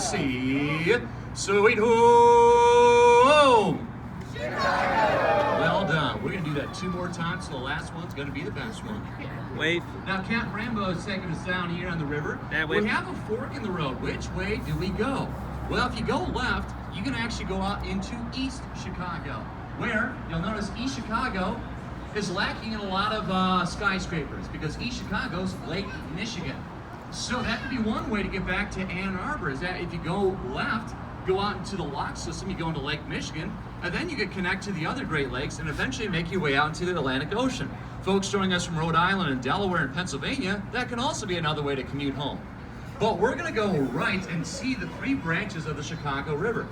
see. Sweet home! Well done. We're going to do that 2 more times, so the last one's going to be the best one. Wave. Now, Captain Rambo is taking us down here on the river. That way. We have a fork in the road. Which way do we go? Well, if you go left, you can actually go out into East Chicago, where you'll notice East Chicago is lacking in a lot of skyscrapers because East Chicago's Lake Michigan. So that could be one way to get back to Ann Arbor, is that if you go left, go out into the lock system, you go into Lake Michigan, and then you could connect to the other Great Lakes and eventually make your way out into the Atlantic Ocean. Folks joining us from Rhode Island and Delaware and Pennsylvania, that can also be another way to commute home. But we're going to go right and see the 3 branches of the Chicago River.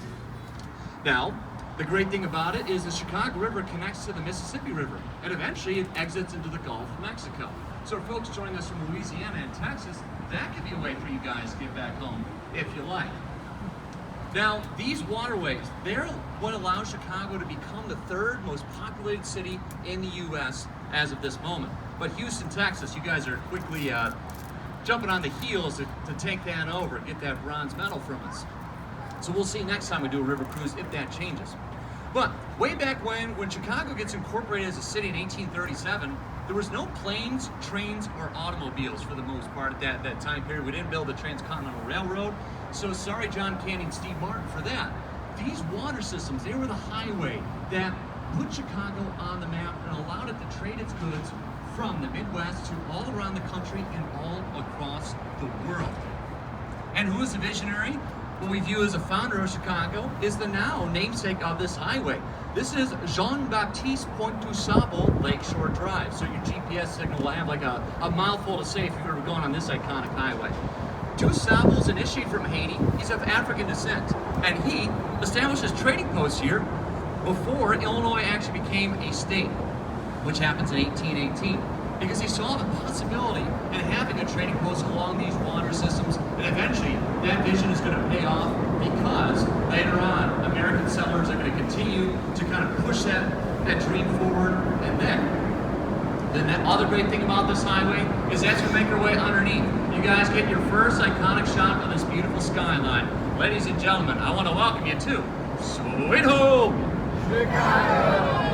Now, the great thing about it is the Chicago River connects to the Mississippi River, and eventually it exits into the Gulf of Mexico. So for folks joining us from Louisiana and Texas, that could be a way for you guys to get back home if you like. Now, these waterways, they're what allows Chicago to become the 3rd most populated city in the U.S. as of this moment. But Houston, Texas, you guys are quickly jumping on the heels to take that over and get that bronze medal from us. So we'll see next time we do a river cruise if that changes. But way back when Chicago gets incorporated as a city in 1837, there was no planes, trains, or automobiles for the most part at that time period. We didn't build the Transcontinental Railroad. So sorry, John Candy and Steve Martin, for that. These water systems, they were the highway that put Chicago on the map and allowed it to trade its goods from the Midwest to all around the country and all across the world. And who is the visionary? What we view as a founder of Chicago is the now namesake of this highway. This is Jean-Baptiste Point-du-Sable Lakeshore Drive. So your GPS signal will have like a mouthful to say if you're ever going on this iconic highway. Du-Sable's initiated from Haiti. He's of African descent, and he established his trading post here before Illinois actually became a state, which happens in 1818, because he saw the possibility in having a trading post along these water systems, and eventually that vision is going to pay off because later on American settlers are going to continue to kind of push that dream forward. And then the other great thing about this highway is as we make our way underneath, you guys get your first iconic shot of this beautiful skyline. Ladies and gentlemen, I want to welcome you to Sweet Home! Chicago!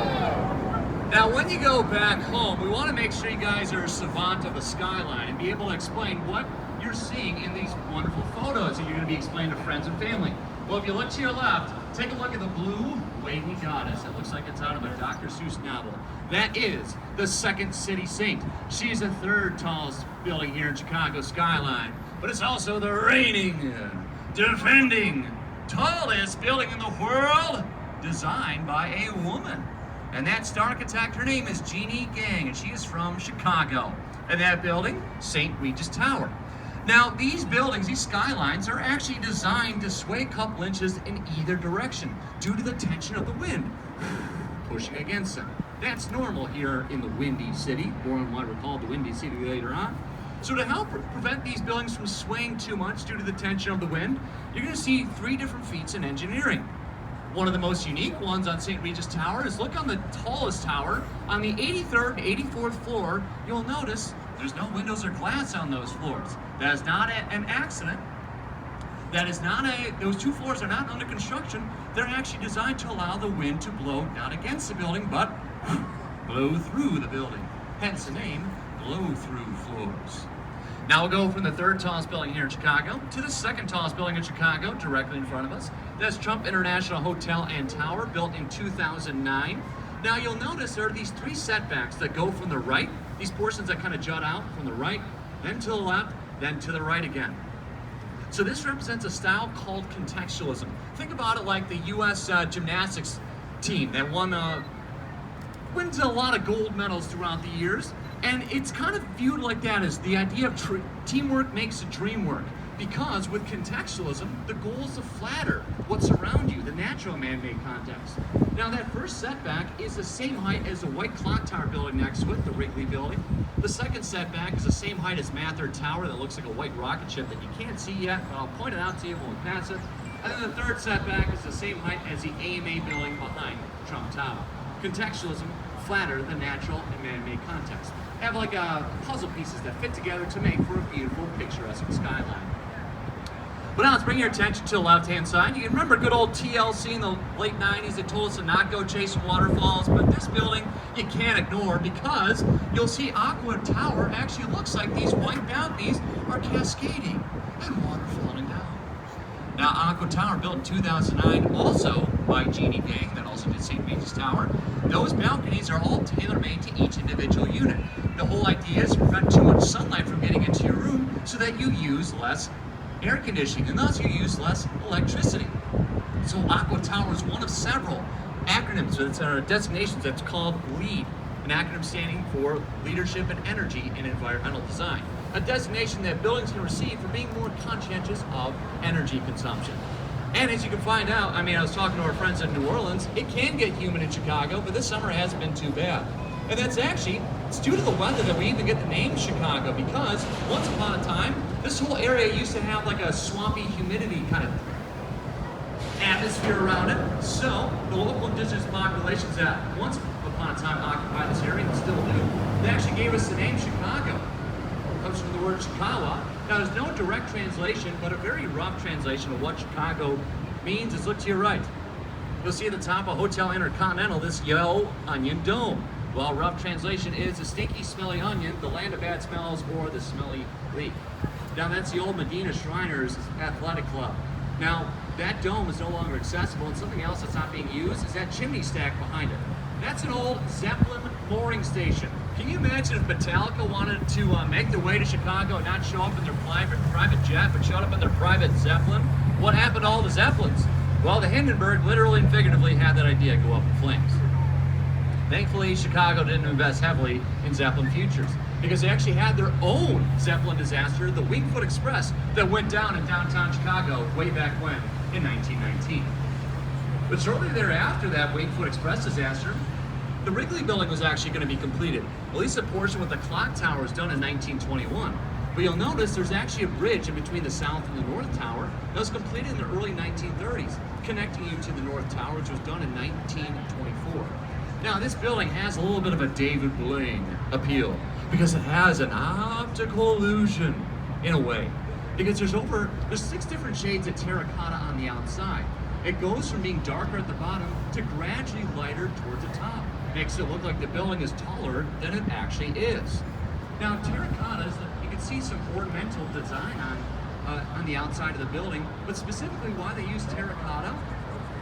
Now, when you go back home, we want to make sure you guys are savant of the skyline and be able to explain what you're seeing in these wonderful photos that you're going to be explaining to friends and family. Well, if you look to your left, take a look at the blue wavy goddess. It looks like it's out of a Dr. Seuss novel. That is the Second City Saint. She's the 3rd tallest building here in Chicago skyline, but it's also the reigning, defending, tallest building in the world, designed by a woman. And that star architect, her name is Jeannie Gang, and she is from Chicago. And that building, St. Regis Tower. Now, these buildings, these skylines, are actually designed to sway a couple inches in either direction due to the tension of the wind pushing against them. That's normal here in the Windy City, or in what we're called the Windy City later on. So to help prevent these buildings from swaying too much due to the tension of the wind, you're going to see 3 different feats in engineering. One of the most unique ones on St. Regis Tower is look on the tallest tower. On the 83rd and 84th floor, you'll notice there's no windows or glass on those floors. That is not an accident. That is not those 2 floors are not under construction. They're actually designed to allow the wind to blow not against the building, but blow through the building. Hence the name, blow-through floors. Now we'll go from the 3rd tallest building here in Chicago to the 2nd tallest building in Chicago, directly in front of us. That's Trump International Hotel and Tower, built in 2009. Now you'll notice there are these 3 setbacks that go from the right, these portions that kind of jut out from the right, then to the left, then to the right again. So this represents a style called contextualism. Think about it like the U.S. Gymnastics team that wins a lot of gold medals throughout the years. And it's kind of viewed like that as the idea of teamwork makes the dream work. Because with contextualism, the goal is to flatter what's around you, the natural man-made context. Now that first setback is the same height as the white clock tower building next to it, the Wrigley building. The second setback is the same height as Matherd Tower that looks like a white rocket ship that you can't see yet, but I'll point it out to you when we pass it. And then the third setback is the same height as the AMA building behind Trump Tower. Contextualism, flatter the natural and man-made context. Have like puzzle pieces that fit together to make for a beautiful, picturesque skyline. But now let's bring your attention to the left-hand side. You can remember good old TLC in the late 90s that told us to not go chasing waterfalls, but this building you can't ignore because you'll see Aqua Tower actually looks like these white balconies are cascading and water falling down. Now, Aqua Tower, built in 2009, also by Jeannie Gang, that also did St. Regis Tower. Those balconies are all tailor-made to each individual unit. The whole idea is to prevent too much sunlight from getting into your room so that you use less air conditioning, and thus you use less electricity. So Aqua Tower is one of several acronyms, or designations that's called LEED, an acronym standing for Leadership in Energy and Environmental Design, a designation that buildings can receive for being more conscientious of energy consumption. And as you can find out, I was talking to our friends in New Orleans, it can get humid in Chicago, but this summer hasn't been too bad. And that's actually, it's due to the weather that we even get the name Chicago, because once upon a time, this whole area used to have like a swampy humidity kind of atmosphere around it. So the local indigenous populations that once upon a time occupied this area and still do, they actually gave us the name Chicago. It comes from the word Chikawa. Now there's no direct translation, but a very rough translation of what Chicago means is look to your right. You'll see at the top of Hotel Intercontinental this yellow onion dome. Well, rough translation is the stinky, smelly onion, the land of bad smells, or the smelly leak. Now that's the old Medina Shriners Athletic Club. Now that dome is no longer accessible, and something else that's not being used is that chimney stack behind it. That's an old Zeppelin mooring station. Can you imagine if Metallica wanted to make their way to Chicago and not show up in their private jet, but showed up in their private Zeppelin? What happened to all the Zeppelins? Well, the Hindenburg literally and figuratively had that idea go up in flames. Thankfully, Chicago didn't invest heavily in Zeppelin futures because they actually had their own Zeppelin disaster, the Wingfoot Express, that went down in downtown Chicago way back when, in 1919. But shortly thereafter that Wingfoot Express disaster, the Wrigley Building was actually going to be completed. At least a portion with the clock tower was done in 1921. But you'll notice there's actually a bridge in between the South and the North Tower that was completed in the early 1930s, connecting you to the North Tower, which was done in 1924. Now, this building has a little bit of a David Blaine appeal because it has an optical illusion in a way. Because there's 6 different shades of terracotta on the outside. It goes from being darker at the bottom to gradually lighter towards the top. Makes it look like the building is taller than it actually is. Now, terracottas, you can see some ornamental design on the outside of the building, but specifically why they use terracotta,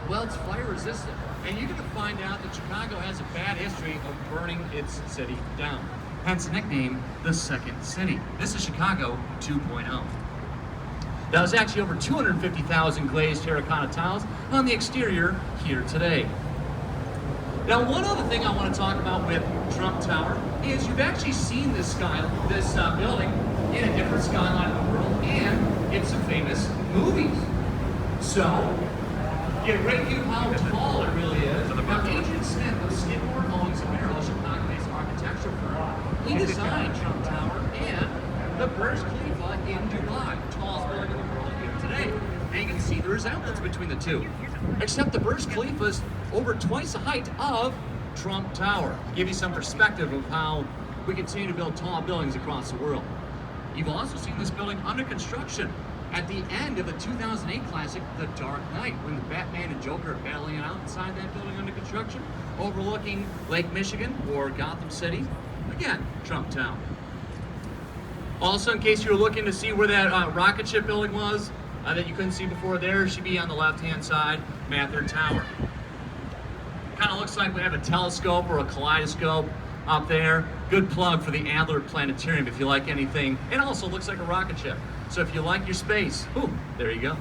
well, it's fire resistant. And you're going to find out that Chicago has a bad history of burning its city down. Hence the nickname, the Second City. This is Chicago 2.0. Now, there's actually over 250,000 glazed terracotta tiles on the exterior here today. Now, one other thing I want to talk about with Trump Tower is you've actually seen this building in a different skyline of the world and in some famous movies. So, get a great view of how tall it really is. Now, Adrian Smith of Skidmore, Owings & Merrill, Chicago-based architecture firm, he designed Trump Tower and the Burj Khalifa in Dubai, tallest building in the world here today. And you can see the resemblance between the two. Except the Burj Khalifa is over twice the height of Trump Tower. To give you some perspective of how we continue to build tall buildings across the world. You've also seen this building under construction at the end of the 2008 classic, The Dark Knight, when the Batman and Joker are battling it out inside that building under construction, overlooking Lake Michigan or Gotham City. Again, Trump Tower. Also, in case you were looking to see where that rocket ship building was, that you couldn't see before, there should be on the left-hand side, Mather Tower. Kind of looks like we have a telescope or a kaleidoscope up there. Good plug for the Adler Planetarium if you like anything. It also looks like a rocket ship. So if you like your space, there you go.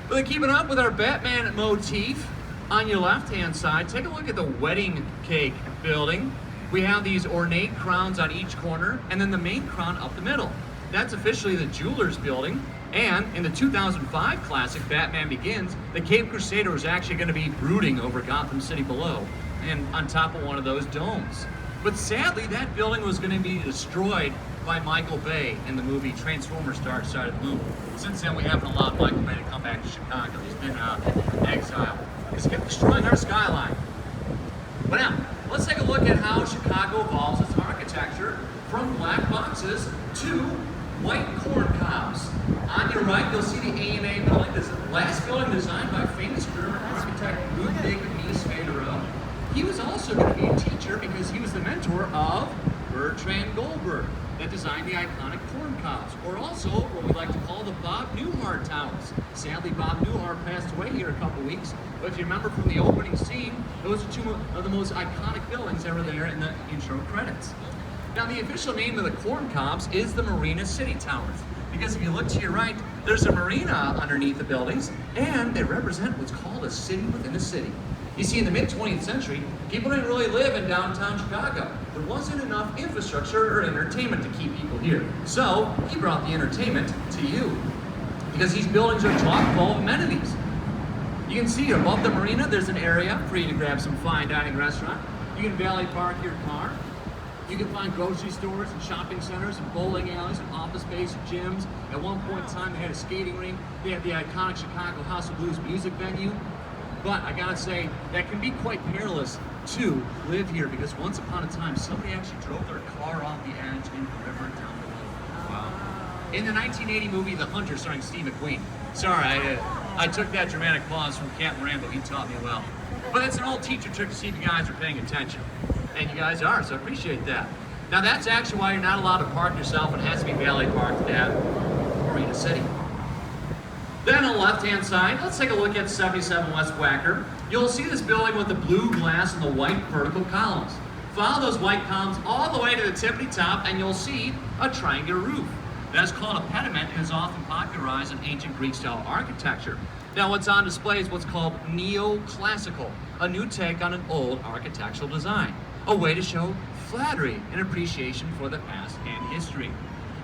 But then keeping up with our Batman motif, on your left-hand side, take a look at the wedding cake building. We have these ornate crowns on each corner, and then the main crown up the middle. That's officially the Jewelers Building. And in the 2005 classic, Batman Begins, the Cape Crusader was actually going to be brooding over Gotham City below, and on top of one of those domes. But sadly, that building was going to be destroyed by Michael Bay in the movie Transformers: Dark Side of the Moon. Since then, we haven't allowed Michael Bay to come back to Chicago. He's been in exile. He's kept destroying our skyline. But now, let's take a look at how Chicago evolves its architecture from black boxes to white corn cobs. On your right, you'll see the AMA building. This is the last building designed by famous German architect Ludwig Mies van der Rohe. He was also going to be a teacher because he was the mentor of Bertrand Goldberg that designed the iconic corn cobs, or also what we like to call the Bob Newhart Towers. Sadly, Bob Newhart passed away here a couple weeks, but if you remember from the opening scene, those are two of the most iconic buildings that were there in the intro credits. Now, the official name of the corn cobs is the Marina City Towers, because if you look to your right, there's a marina underneath the buildings, and they represent what's called a city within a city. You see, in the mid-20th century, people didn't really live in downtown Chicago. There wasn't enough infrastructure or entertainment to keep people here. So, he brought the entertainment to you. Because these buildings are chock full of amenities. You can see above the marina, there's an area for you to grab some fine dining restaurant. You can valet park your car. You can find grocery stores and shopping centers and bowling alleys and office space and gyms. At one point in time, they had a skating rink. They had the iconic Chicago House of Blues music venue. But I gotta say, that can be quite perilous to live here because once upon a time, somebody actually drove their car off the edge into the river down below. Wow. In the 1980 movie The Hunter, starring Steve McQueen. Sorry, I took that dramatic pause from Captain Rambo. He taught me well. But it's an old teacher trick to see if you guys are paying attention. And you guys are, so I appreciate that. Now that's actually why you're not allowed to park yourself. It has to be valet parked at Marina City. Then on the left-hand side, let's take a look at 77 West Wacker. You'll see this building with the blue glass and the white vertical columns. Follow those white columns all the way to the tippity top and you'll see a triangular roof. That's called a pediment and is often popularized in ancient Greek-style architecture. Now what's on display is what's called neoclassical, a new take on an old architectural design. A way to show flattery and appreciation for the past and history.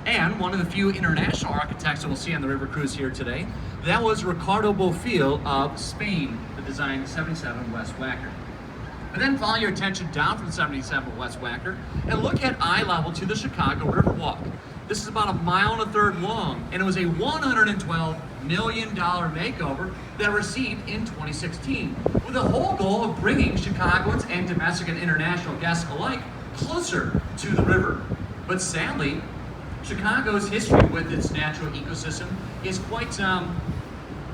And one of the few international architects that we'll see on the river cruise here today, that was Ricardo Bofill of Spain, that designed 77 West Wacker. And then follow your attention down from 77 West Wacker and look at eye level to the Chicago Riverwalk. This is about 1.3 miles long, and it was a $112 million makeover that received in 2016, with the whole goal of bringing Chicagoans and domestic and international guests alike closer to the river. But sadly, Chicago's history with its natural ecosystem is quite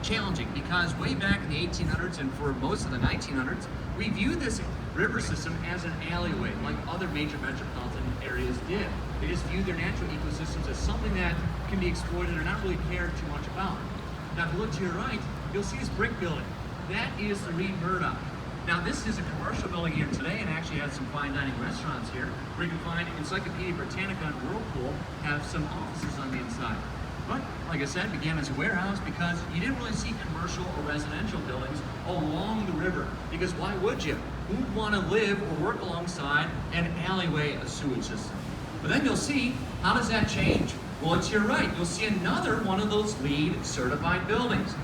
challenging because way back in the 1800s and for most of the 1900s, we viewed this river system as an alleyway like other major metropolitan areas did. They just viewed their natural ecosystems as something that can be exploited or not really cared too much about. Now if you look to your right, you'll see this brick building. That is the Reed Murdoch. Now this is a commercial building here today and actually has some fine dining restaurants here where you can find Encyclopedia Britannica and Whirlpool have some offices on the inside. But like I said, it began as a warehouse because you didn't really see commercial or residential buildings along the river. Because why would you? Who'd want to live or work alongside an alleyway, a sewage system? But then you'll see, how does that change? Well, it's your right. You'll see another one of those LEED certified buildings.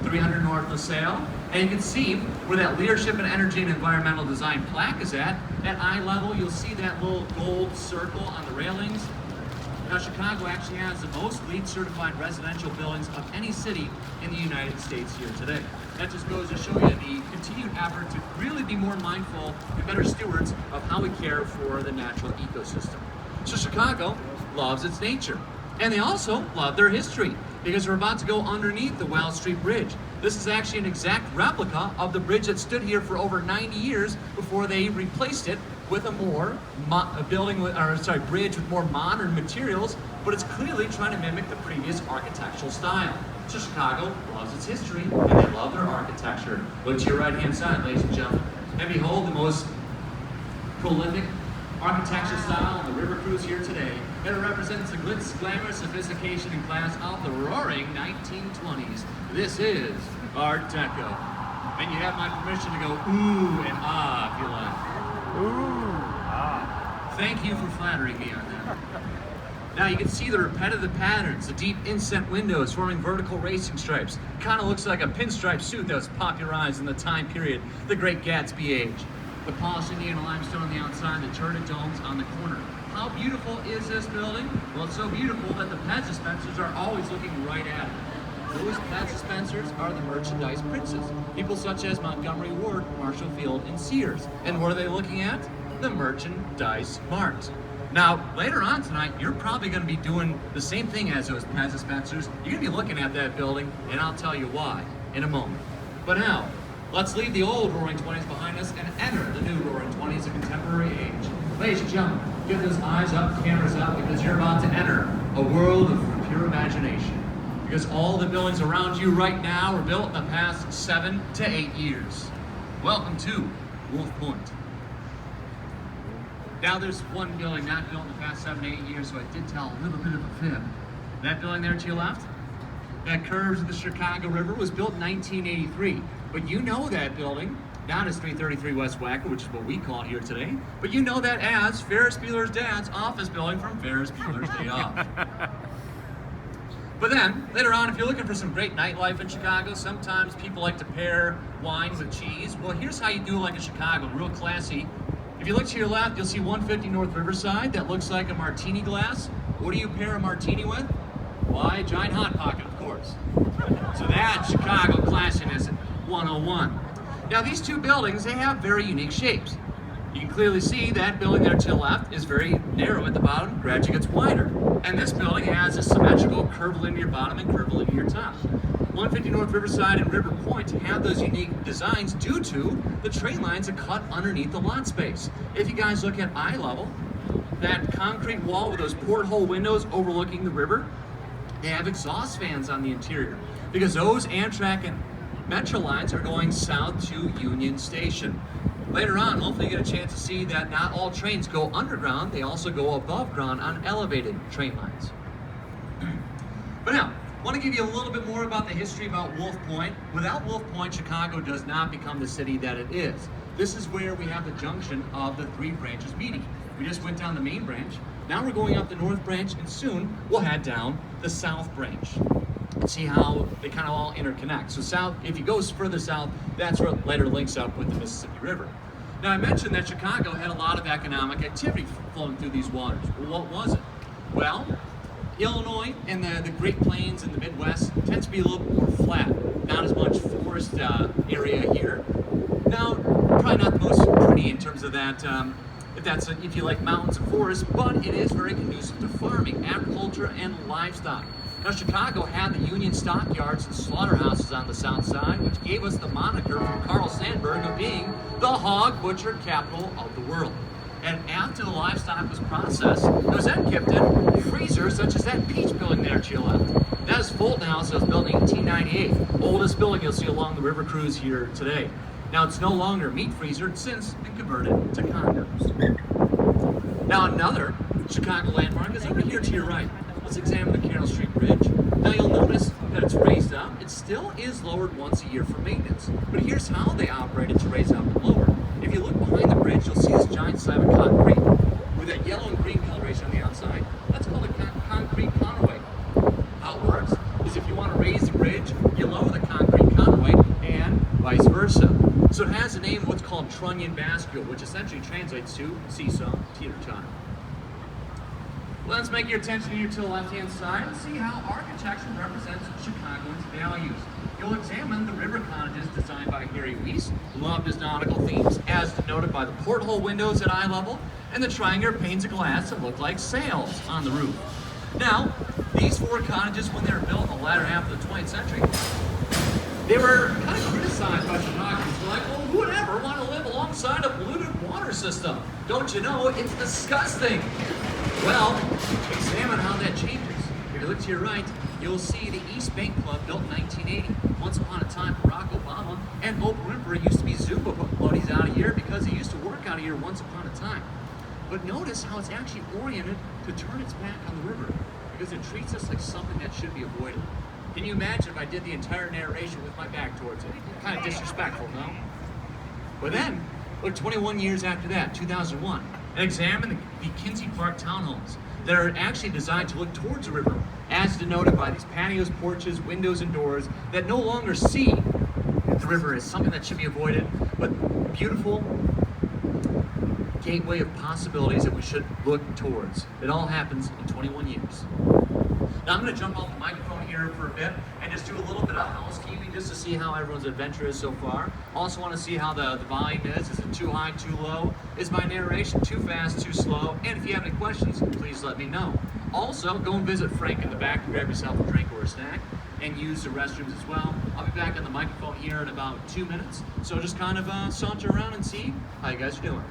300 North LaSalle, and you can see where that Leadership in Energy and Environmental Design plaque is at eye level. You'll see that little gold circle on the railings. Now, Chicago actually has the most LEED certified residential buildings of any city in the United States here today. That just goes to show you the continued effort to really be more mindful and better stewards of how we care for the natural ecosystem. So Chicago loves its nature. And they also love their history because we're about to go underneath the Wells Street Bridge. This is actually an exact replica of the bridge that stood here for over 90 years before they replaced it with a bridge with more modern materials, but it's clearly trying to mimic the previous architectural style. So Chicago loves its history and they love their architecture. Look to your right-hand side, ladies and gentlemen, and behold the most prolific architecture style on the river cruise here today. It represents the glitz, glamour, sophistication, and class of the roaring 1920s. This is Art Deco. And you have my permission to go ooh and ah if you like. Ooh, ah. Thank you for flattering me on that. Now you can see the repetitive patterns, the deep inset windows forming vertical racing stripes. Kind of looks like a pinstripe suit that was popularized in the time period, the Great Gatsby age. The polished Indiana limestone on the outside, the turreted domes on the corner. How beautiful is this building? Well, it's so beautiful that the pet dispensers are always looking right at it. Those pet dispensers are the merchandise princes. People such as Montgomery Ward, Marshall Field, and Sears. And what are they looking at? The Merchandise Mart. Now, later on tonight, you're probably going to be doing the same thing as those Pezza Spencers. You're going to be looking at that building, and I'll tell you why in a moment. But now, let's leave the old Roaring Twenties behind us and enter the new Roaring Twenties of contemporary age. Ladies and gentlemen, get those eyes up, cameras up, because you're about to enter a world of pure imagination. Because all the buildings around you right now were built in the past 7 to 8 years. Welcome to Wolf Point. Now there's one building not built in the past 7 to 8 years, so I did tell a little bit of a fib. That building there to your left, that curves of the Chicago River, was built in 1983. But you know that building, not as 333 West Wacker, which is what we call it here today, but you know that as Ferris Bueller's dad's office building from Ferris Bueller's Day Off. But then, later on, if you're looking for some great nightlife in Chicago, sometimes people like to pair wine with cheese. Well, here's how you do it like in Chicago, real classy. If you look to your left, you'll see 150 North Riverside. That looks like a martini glass. What do you pair a martini with? Why, a giant Hot Pocket, of course. So that's Chicago classiness 101. Now, these two buildings, they have very unique shapes. You can clearly see that building there to the left is very narrow at the bottom, gradually gets wider. And this building has a symmetrical curvilinear bottom and curvilinear top. 150 North Riverside and River Point have those unique designs due to the train lines that cut underneath the lot space. If you guys look at eye level, that concrete wall with those porthole windows overlooking the river, they have exhaust fans on the interior because those Amtrak and Metro lines are going south to Union Station. Later on, hopefully you get a chance to see that not all trains go underground, they also go above ground on elevated train lines. But now, I want to give you a little bit more about the history about Wolf Point. Without Wolf Point, Chicago does not become the city that it is. This is where we have the junction of the three branches meeting. We just went down the main branch, now we're going up the north branch, and soon we'll head down the south branch. See how they kind of all interconnect. So south, if you go further south, that's where it later links up with the Mississippi River. Now I mentioned that Chicago had a lot of economic activity flowing through these waters. Well, what was it? Well, Illinois and the Great Plains and the Midwest tends to be a little more flat. Not as much forest area here. Now, probably not the most pretty in terms of that, if you like mountains and forests, but it is very conducive to farming, agriculture, and livestock. Now, Chicago had the Union stockyards and slaughterhouses on the south side, which gave us the moniker from Carl Sandburg of being the hog butcher capital of the world. And after the livestock was processed, it was then kept in freezers such as that Peach building there to your left. That is Fulton House that was built in 1898, oldest building you'll see along the river cruise here today. Now, it's no longer a meat freezer, it's since been converted to condos. Now, another Chicago landmark is over here to your right. Let's examine the Carroll Street Bridge. Now you'll notice that it's raised up. It still is lowered once a year for maintenance. But here's how they operate it to raise up and lower. If you look behind the bridge, you'll see this giant slab of concrete with that yellow and green coloration on the outside. That's called a concrete conway. How it works is if you want to raise the bridge, you lower the concrete conway and vice versa. So it has a name of what's called trunnion bascule, which essentially translates to seesaw teeter-totter. Let's make your attention here to the left-hand side and see how architecture represents Chicagoans' values. You'll examine the river cottages designed by Harry Weiss, who loved his nautical themes, as denoted by the porthole windows at eye level and the triangular panes of glass that look like sails on the roof. Now, these four cottages, when they were built in the latter half of the 20th century, they were kind of criticized by Chicagoans. They're like, well, who would ever want to live alongside a polluted water system? Don't you know, it's disgusting. Well, examine how that changes. If you look to your right, you'll see the East Bank Club built in 1980. Once upon a time, Barack Obama and Oprah Winfrey used to be Zumba buddies out of here because they used to work out of here once upon a time. But notice how it's actually oriented to turn its back on the river because it treats us like something that should be avoided. Can you imagine if I did the entire narration with my back towards it? Kind of disrespectful, no? But then, look, 21 years after that, 2001, and examine the Kinsey Park townhomes that are actually designed to look towards the river, as denoted by these patios, porches, windows, and doors that no longer see the river as something that should be avoided, but beautiful gateway of possibilities that we should look towards. It all happens in 21 years. Now I'm going to jump off the microphone here for a bit and just do a little bit of housekeeping just to see how everyone's adventure is so far. Also want to see how the volume is. Is it too high, too low? Is my narration too fast, too slow? And if you have any questions, please let me know. Also, go and visit Frank in the back and grab yourself a drink or a snack and use the restrooms as well. I'll be back on the microphone here in about 2 minutes. So just kind of saunter around and see how you guys are doing.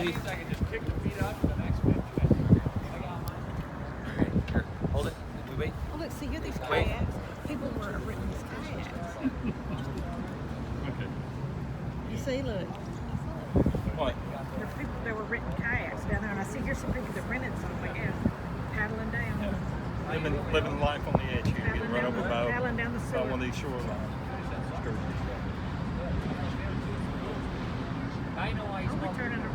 I can just kick the feet up to the next one. Here, hold it. We wait. Oh, look, see here, these Wait. kayaks. People were written these kayaks. Okay. You see, look. What? There were written kayaks down there, and I see here's some people that rented some, I guess, paddling down. Living life on the edge here, getting run over by Paddling down the one of sewer. these shorelines. Are we turning